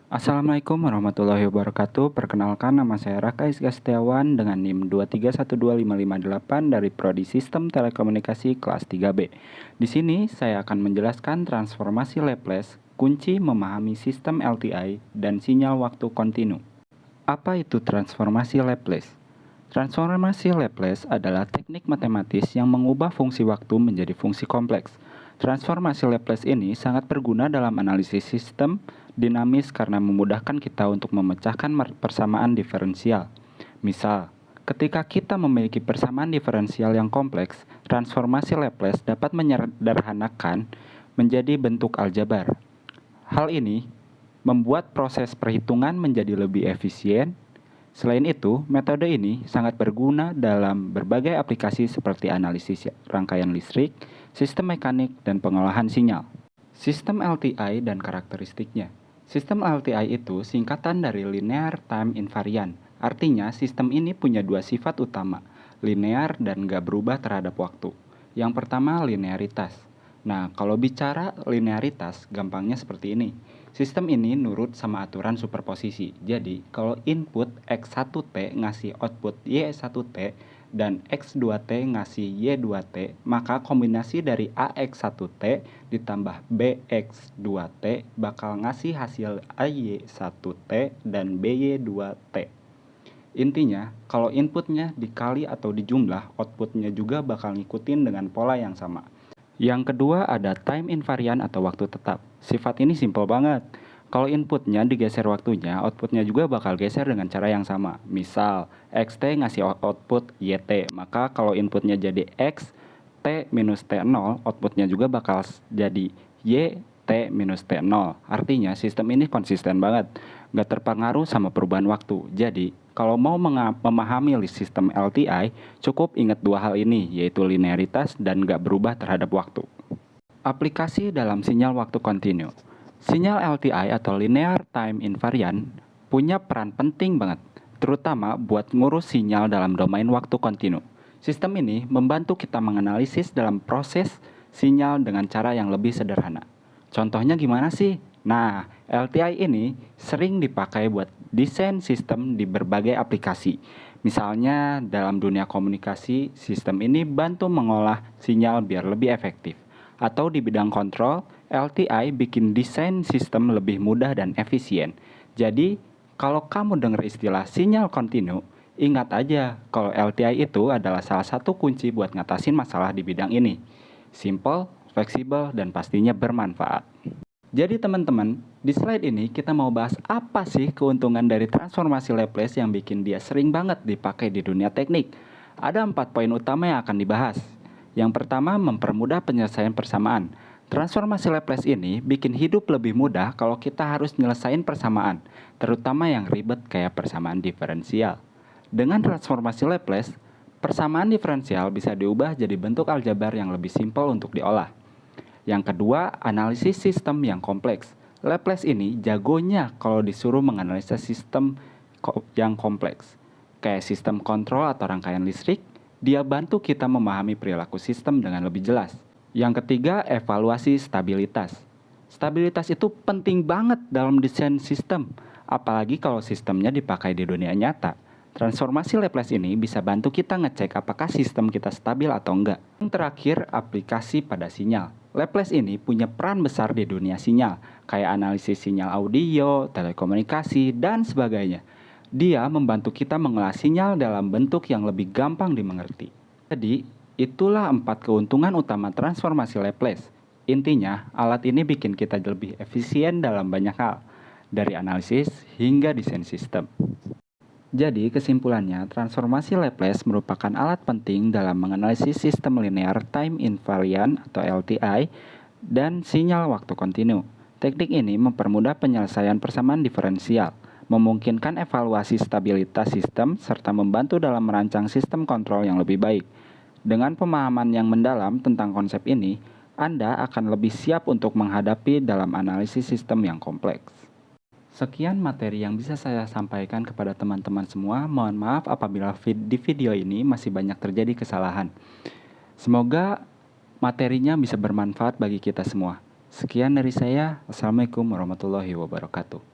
Assalamualaikum warahmatullahi wabarakatuh. Perkenalkan, nama saya Raka Isga Setiawan dengan NIM 2312558 dari Prodi Sistem Telekomunikasi kelas 3B. Di sini saya akan menjelaskan transformasi Laplace, kunci memahami sistem LTI dan sinyal waktu kontinu. Apa itu transformasi Laplace? Transformasi Laplace adalah teknik matematis yang mengubah fungsi waktu menjadi fungsi kompleks. Transformasi Laplace ini sangat berguna dalam analisis sistem dinamis karena memudahkan kita untuk memecahkan persamaan diferensial. Misal, ketika kita memiliki persamaan diferensial yang kompleks, transformasi Laplace dapat menyederhanakan menjadi bentuk aljabar. Hal ini membuat proses perhitungan menjadi lebih efisien. Selain itu, metode ini sangat berguna dalam berbagai aplikasi seperti analisis rangkaian listrik, sistem mekanik, dan pengolahan sinyal. Sistem LTI dan karakteristiknya. Sistem LTI itu singkatan dari Linear Time Invariant. Artinya, sistem ini punya dua sifat utama, linear dan gak berubah terhadap waktu. Yang pertama, linearitas. Nah, kalau bicara linearitas, gampangnya seperti ini. Sistem ini nurut sama aturan superposisi. Jadi, kalau input X1T ngasih output Y1T dan X2T ngasih Y2T, maka kombinasi dari AX1T ditambah BX2T bakal ngasih hasil AY1T dan BY2T. Intinya, kalau inputnya dikali atau dijumlah, outputnya juga bakal ngikutin dengan pola yang sama. Yang kedua ada time invariant atau waktu tetap. Sifat ini simpel banget. Kalau inputnya digeser waktunya, outputnya juga bakal geser dengan cara yang sama. Misal, XT ngasih output YT, maka kalau inputnya jadi X, T minus T0, outputnya juga bakal jadi Y, T minus T0. Artinya sistem ini konsisten banget, nggak terpengaruh sama perubahan waktu. Jadi, kalau mau memahami sistem LTI, cukup ingat dua hal ini, yaitu linearitas dan nggak berubah terhadap waktu. Aplikasi dalam sinyal waktu kontinu. Sinyal LTI atau Linear Time Invariant punya peran penting banget, terutama buat ngurus sinyal dalam domain waktu kontinu. Sistem ini membantu kita menganalisis dalam proses sinyal dengan cara yang lebih sederhana. Contohnya gimana sih? Nah, LTI ini sering dipakai buat desain sistem di berbagai aplikasi. Misalnya dalam dunia komunikasi, sistem ini bantu mengolah sinyal biar lebih efektif. Atau di bidang kontrol, LTI bikin desain sistem lebih mudah dan efisien. Jadi, kalau kamu dengar istilah sinyal kontinu, ingat aja kalau LTI itu adalah salah satu kunci buat ngatasin masalah di bidang ini. Simple, fleksibel, dan pastinya bermanfaat. Jadi teman-teman, di slide ini kita mau bahas apa sih keuntungan dari transformasi Laplace yang bikin dia sering banget dipakai di dunia teknik. Ada 4 poin utama yang akan dibahas. Yang pertama, mempermudah penyelesaian persamaan. Transformasi Laplace ini bikin hidup lebih mudah kalau kita harus nyelesain persamaan, terutama yang ribet kayak persamaan diferensial. Dengan transformasi Laplace, persamaan diferensial bisa diubah jadi bentuk aljabar yang lebih simpel untuk diolah. Yang kedua, analisis sistem yang kompleks. Laplace ini jagonya kalau disuruh menganalisa sistem yang kompleks. Kayak sistem kontrol atau rangkaian listrik, dia bantu kita memahami perilaku sistem dengan lebih jelas. Yang ketiga, evaluasi stabilitas. Stabilitas itu penting banget dalam desain sistem, apalagi kalau sistemnya dipakai di dunia nyata. Transformasi Laplace ini bisa bantu kita ngecek apakah sistem kita stabil atau enggak. Yang terakhir, aplikasi pada sinyal. Laplace ini punya peran besar di dunia sinyal, kayak analisis sinyal audio, telekomunikasi, dan sebagainya. Dia membantu kita mengolah sinyal dalam bentuk yang lebih gampang dimengerti. Jadi, itulah 4 keuntungan utama transformasi Laplace. Intinya, alat ini bikin kita lebih efisien dalam banyak hal, dari analisis hingga desain sistem. Jadi, kesimpulannya, transformasi Laplace merupakan alat penting dalam menganalisis sistem linear time invariant atau LTI dan sinyal waktu kontinu. Teknik ini mempermudah penyelesaian persamaan diferensial, memungkinkan evaluasi stabilitas sistem, serta membantu dalam merancang sistem kontrol yang lebih baik. Dengan pemahaman yang mendalam tentang konsep ini, Anda akan lebih siap untuk menghadapi dalam analisis sistem yang kompleks. Sekian materi yang bisa saya sampaikan kepada teman-teman semua. Mohon maaf apabila di video ini masih banyak terjadi kesalahan. Semoga materinya bisa bermanfaat bagi kita semua. Sekian dari saya. Wassalamualaikum warahmatullahi wabarakatuh.